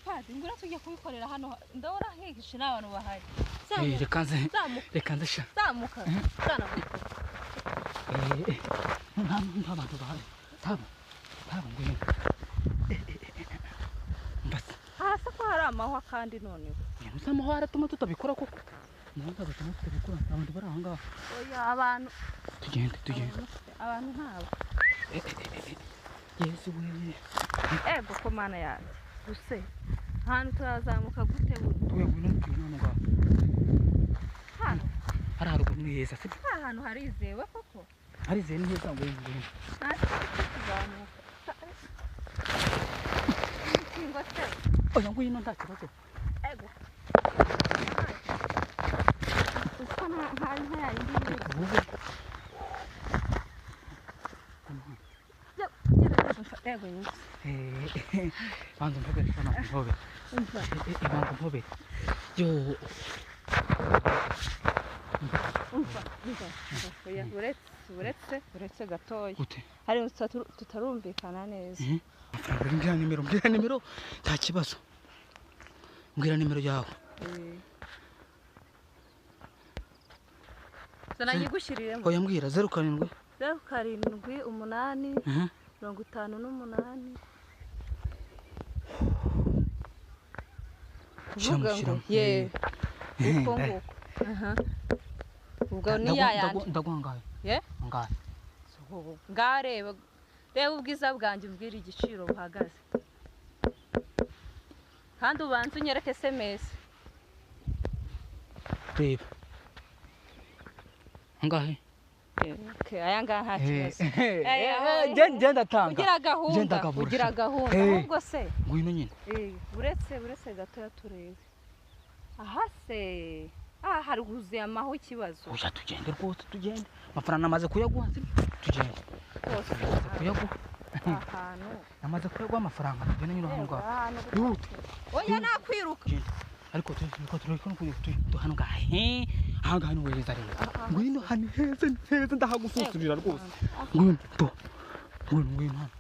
Padi ngura tujya kubikorera hano ndabona higishe n'abantu bahari. Reka nze sha. Zamuka. Sana. Nta bantu bahari. Taba ngwino. Mbasa. Hasa ko hari amahwa kandi none. Musa amahwa aratuma tutabikora koko. Nanga batuma tutabikora abantu bari ahangaha. Oya abantu. Tugende. Abantu ntabo. Yesu wewe. Ego ko mana yaje. Guse. Hano turazamuka gute buri. Tuwe ngwino ngaho. Hano. Hari haruguru ni heza sibyo? Ahantu harizewe koko. Harizewe ni heza ngo ngwino. Hasi tuzamuka. Ingose. Oya ngwino nta kibazo. Ego. Usana hali haya ndi. Ego yingi. Banza mpobe. Banza mpobe. Yo. Oya uretse gatoya. Gute? Hari tutarumvikana neza. Mbwira nimero nta kibazo. Mbwira nimero yawe. Sana nyigushyiriremo. Oya mbwira 07 07 8 58 Shira. Ye. Uko nguko. Ubwo ni yayandi. Ndagwangaye. Ye? Ngaye. Ngareba. Reba ubwiza bwanjye umbwira igiciro buhagaze. Kandi ubanze unyereke SMS. Reba. Ngahe. Okay, aya ngaha kibazo. Genda tanga. Ugira gahunda. Ahubwo se. Ngwino nyine. Uretse gatoya turebe. Aha se. Hari guzuye amaho ikibazo. Oya tugende rwose tugende. Amafaranga namaze kuyaguha tugende. Rwose kuyaguha. ahantu. Namaze kuyaguha amafaranga tugende nyine aho ngaho. Yute. Oya nakwiruka. Ariko turiko hano ngahe. Aha ni weza rero. Ngwino hano heza ndahagususurira rwose. Ngwino hano.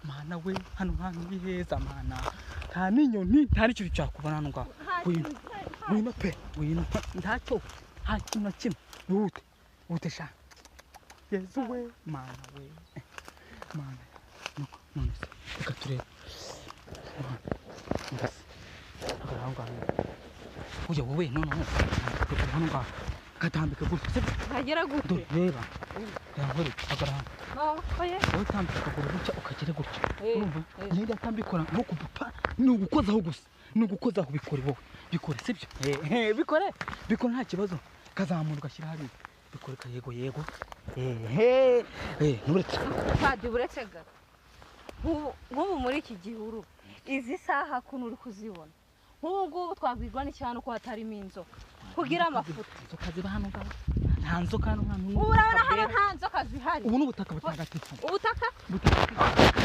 Mana we hano ni heza mana. Nta ninyoni nta n'ikintu cyakubona hano ngaho. Ngwino pe ntacyo nta kintu na kimwe. Yute sha. Yesu we mana we. Mana. None se reka turebe. Uja wowe no hano ngaho katambika gutse hagera gute reba yankore agara oye utambika kuguru gutya ukagera gutya urumva nyine atambikora nko kupupa ni ugukozaho gusa ni ugukozaho bikore wowe bikore sibyo bikore nta kibazo kazamura ugashyira hari bikore yego nuretse padi buretse ga nk'ubu muri iki gihuru izi saha kuno uri kuzibona nk'ubu twabwirwa n'icyano ko hatarimo inzoka kugira amafuta inzoka ziba hano ngaho nta nzoka hano urabona hano nta nzoka zihari ubu n'ubutaka butagatifu ubutaka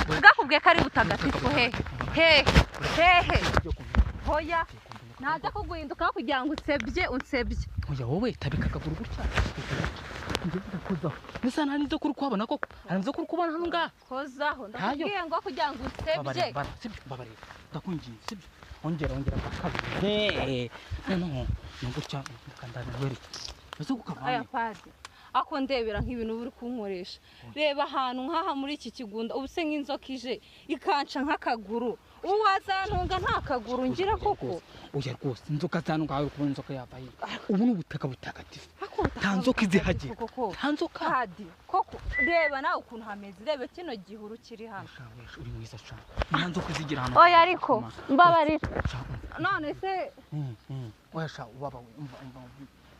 bwakubwiye ko ari butagatifu hehe hoya ntajya kuguhinduka kugira ngo unsebye hoya wowe tabika akaguru gutya ndakozaho nisa nta nizo kuri kubona koko hari nizo kuri kubona hano ngaho kozaho ndakubwiye ngo kugira ngo unsebye babarira ndakungiye sibyo ongera bakabiri no gutya ndakandana weri ese gukavana aya padi ako ndebera nk'ibintu buri kunkoresha reba ahantu nkaha muri iki kigunda ubuse nk'inzoka ije ikanca nk'akaguru uwazantunga nta kaguru ngira koko oya rwose inzoka zanu ngaho kubona inzoka yabaye ubu n'ubutaka butagatifu nta nzoka izihagiye nta nzoka padi koko reba nawe ukuntu hameze rebe kino gihuru kiri hano uri mwiza cyane nta nzoka izigira hano oya ariko mbabarira none se oya sha ubabawe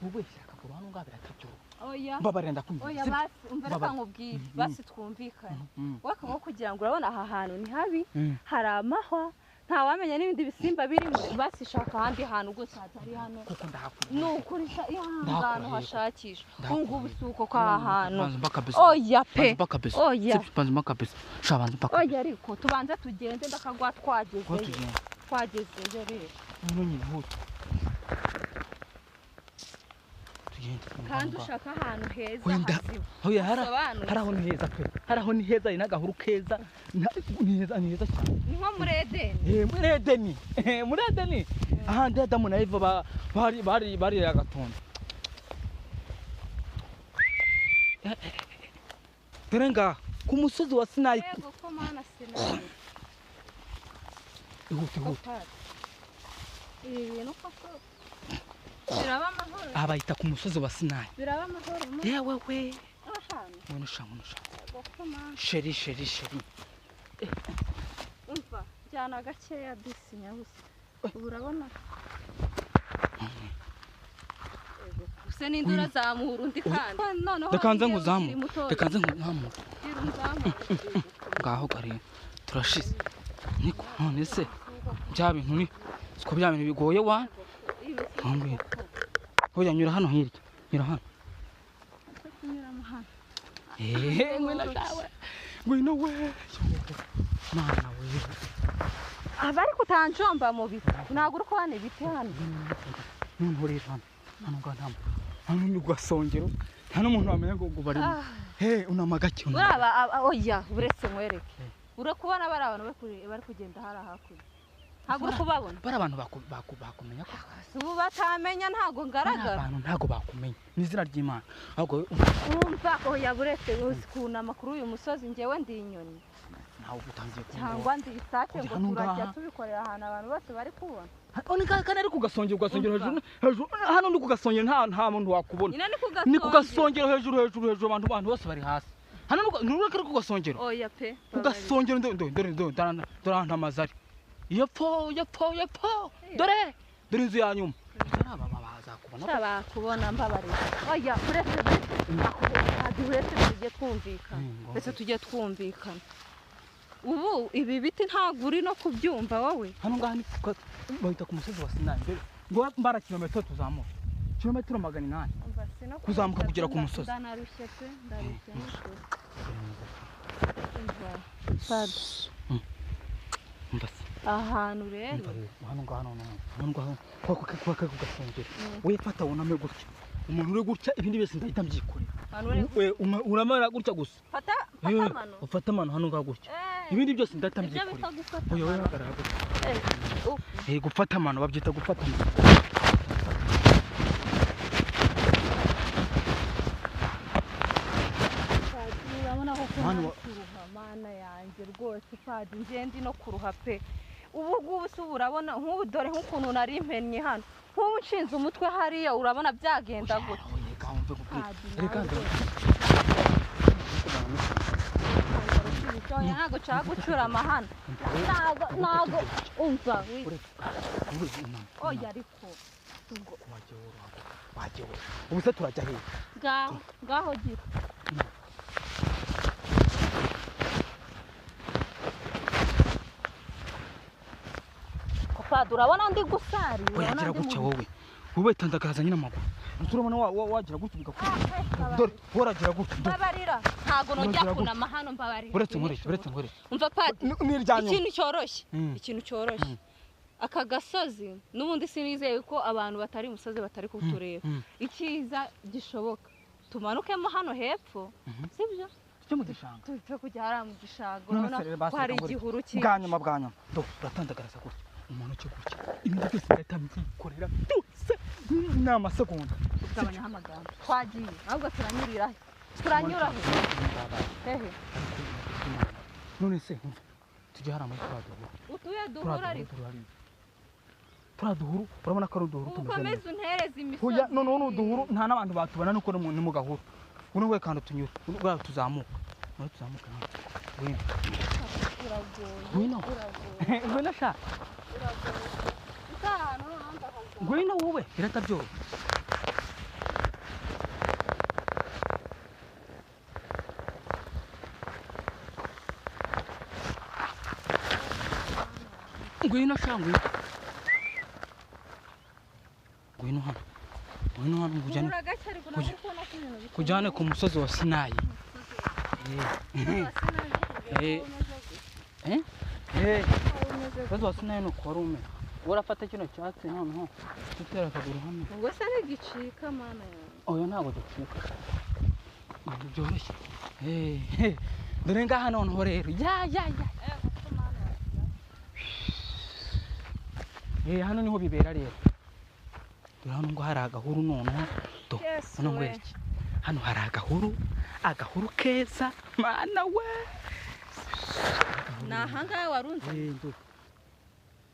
wowe akaguru hano ngaho birakabyo oya mbabarenda kumva oya basi umvira kankubwira basi twumvikane waka nko kugira ngo urabona aha hantu ni habi hari amahwa nta wamenya n'ibindi bisimba birimo basi shaka ahandi hantu gose hatari hano kuko ndahakura nukurisha ihangano hashakisha ngubu suko kwa hantu oya pe oya banza makabese shabanza mpaka oya ariko tubanze tugende ndakagwa twagezeyo rero none nyine hutu kandi ushaka ahantu heza wenda haziba oya Sobanutse. haraho ni heza pe haraho ni heza ina gahuru keza ni heza cyane ni nko muri Edeni muri Edeni ahandi Adamu na Eva bari agatonda dore ngaha ku musozi wa Sinayi yego ko mana Sinayi ihute ibi bintu koko biraba amahoro abayita ku musozi wa Sinayi biraba amahoro mu yewe we ahantu munusha yego ko mana sheri umva jyana gakeya disi nyabusa ubu urabona use n'indura zamura undi kandi noneho Rekanze nkuzamure ngaho gari turashize niko none se bya bintu ni siko bya bintu bigoye wa ngwe hoya nyura hano hirya nyura hano ngwino we mana we abari kutanjomba mu biti ntabwo uri kubana ibiti hano none hano ngandamo hano ni gasongero nta n'umuntu wamenya ngo bari unamagake uraba oya uretse mwereke urakubona bari abantu bari kugenda hakurya ntabwo uri kubabona bari abantu bakumenya ko ubu batamenya ntabwo ngaragara abantu ntabwo bakumenya n'izina ry'Imana ahubwo umva oya buretse kunama kuri uyu musozi njyewe ndi inyoni nawe utangiye cyangwa ndi isake ngo turajya tubikorera ahantu abantu bose bari kubona oni kana ari kugasongero hejuru hano ndi kugasongero nta muntu wakubona ni kugasongero hejuru abantu bose bari hasi hano nureke ari kugasongero oya pe kugasongero dore amazari yapfo dore inzu ya nyuma bazakubona mbabarira oya uretse tujye twumvikana ubu ibi biti ntabwo uri no kubyumva wowe hano ngaha ni bahita ku musozi wa Sinayi ngo mbara kilometero tuzamuka kilometero 800 kuzamuka kugera ku musozi ndanarushye pe ndarushye ahantu rero hano ngaha kwa kugasongera we fata wuname gutya umuntu uri gutya ibindi byose ndahita mbyikorera uramara gutya gusa fata amano hano ngaha gutya ibindi byose ndahita mbyikorera oya we hagarara gutya gufata amano babyita gufata amano mana yanjye rwose padi ngendi no kuruha pe ubu se urabona nk'ubu dore nk'ukuntu nari impennye hano nk'ubu nshinze umutwe hariya urabona byagenda gutya ntabwo nshaka gucurama hano ntabwo umva oya ariko ubu se turajya hehe ngaho gira urabona ndi gusari wagira gutya wowe tandagaza nyine amaguru turabona wagira gutya bigakora dore waragira gutya mbabarira ntago nojya kunama hano mbabarira uretse nkore umva padi ikintu cyoroshye aka gasozi n'ubundi sinizeye ko abantu batari musozi batari kutureba ikiza gishoboka tumanukemo hano hepfo sibyo cyo mu gishanga tujye kujya hara mu gishanga urabona ko hari igihuru bwanyuma uratandagaraza gutya umuntu cyo gutya ibindi byose ndahita mbyikorera byose ni amasegonda tugabanya amagambo twagiye ahubwo turanyura hehe none se tujye hara muri duhura ariko turaduhuru urabona ko ari uduhuru ukomeze untereze imisozi oya none uduhuru nta n'abantu batubona nuko ni mu gahuru uno we kandi tunyura ubwo tuzamuka ngwino sha ngwino wowe biratabyoro ngwino sha ngwino hano kujyane ku musozi wa Sinayi umusozi wa Sinayi ni uko wari umeze urafata kino cyatsi noneho tutera akaguru hano ubwo se ntigicika mana yawe oya ntabwo dukuka ibintu byoroshye dore ngaha noneho rero hano niho bibera rero dore hano ngo hari agahuru noneho hano ngo iki hano hari agahuru keza mana we ni ahangaha warunze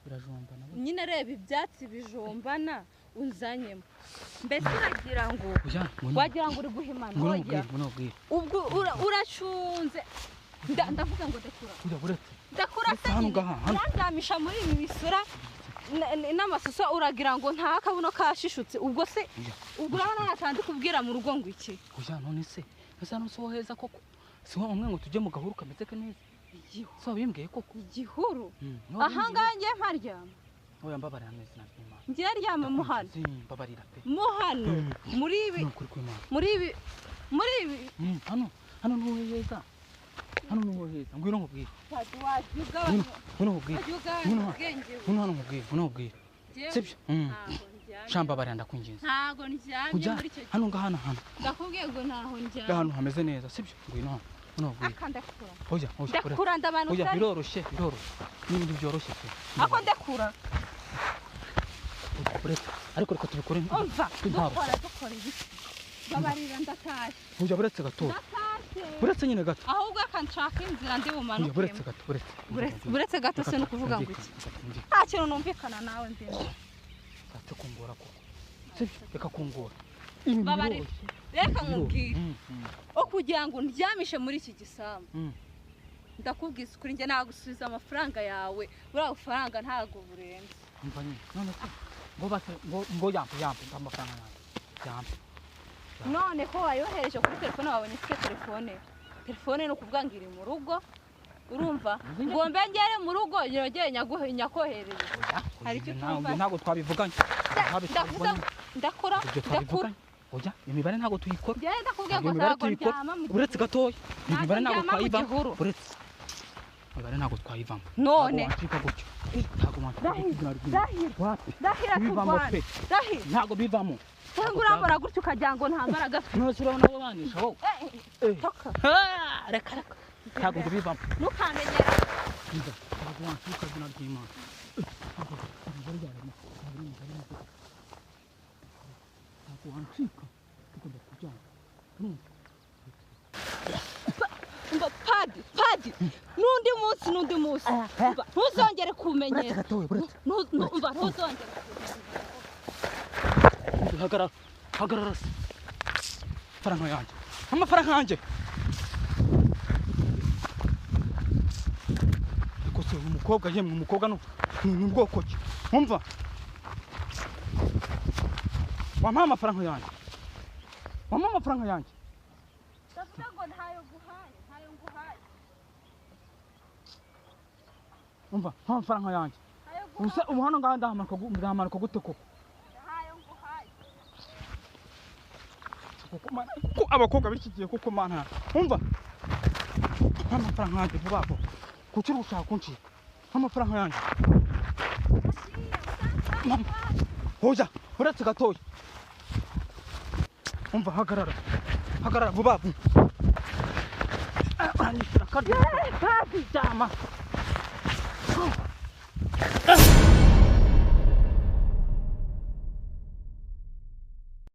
birajombana nyine reba ibyatsi bijombana unzanyemo mbese wagira ngo uri guhimana ubwo uracunze ndavuga ngo ndakura se ndandyamisha muri ibi bisura n'amasuso uragira ngo nta kabuno kashishutse ubwo se ubwo urabona natandi kubwira mu rugo ngo iki none se hano so heza koko si wa umwe ngo tujye mu gahuru kameze neza so bimbwiye koko igihuru ahangaha ngiye mparyama oya mbabarira neza n'Imana ngiye ryama mu hano mbabarira pe mu hano muri ibi hano niho heza ngwino nkubwire nkubwire sibyo shambabarira ndakwinginze ntago njyanye muri icyo hano ngahana ndakubwiye ngo ntaho njyanye ahantu hameze neza sibyo ngwino akandakura ndakura ndabantu biroroshye n'ibindi byoroshye pe ako ndakura ariko reka tubikore dukora ibiki babarira ndatashye buretse gato buretse nyine gato ahubwo akanshaka inzira ndi bumanuke buretse gato se no kuvuga ngo iki nta kintu numvikana nawe ndende ate kungora koko reka kungora babarira reka nkubwire kugira ngo ndyamishe muri iki gisambu ndakubwiza ukuri njye nagusubiza amafaranga yawe buriya bufaranga ntago burenze umva nyine none se ngo yampe amafaranga yampe none ko wayohereje kuri telefone wawe nifite telefone no kuvuga ngo iri mu rugo urumva ngo mbe ngere mu rugo yogeye nyakohereza hari icyo ntago twabivuganye ndakora oya imibare ntago tuyikora genda kubwiye ngo ntago ndyama mu uretse gatoya imibare ntago twayivamo uretse imibare ntago twayivamo none ntago bivamo cyangwa urambara gutyo ukagira ngo nta mbaraga nose urabona abo banisha wowe reka ntago bivamo ntukamenyera ntago wansuka izina ry'Imana wancika tugomba kujyana padi n'undi munsi ntuzongere kumenyera ntuzongere hagarara se amafaranga yanjye ariko se umukobwa yemwe umukobwa ni ubwoko ki umva wampaye amafaranga yanjye ndavuga ngo ntayo nguhaye umva nta mafaranga yanjye ubuse ubu hano ngaha ndahamanuka gute koko ntayo nguhaye ko abakobwa b'iki gihe koko mana umva nta mafaranga yanjye vuba kuki uri gushaka kuncika nta mafaranga yanjye hoja uretse gatoya umva hagarara vuba uranyishyura akaryo jama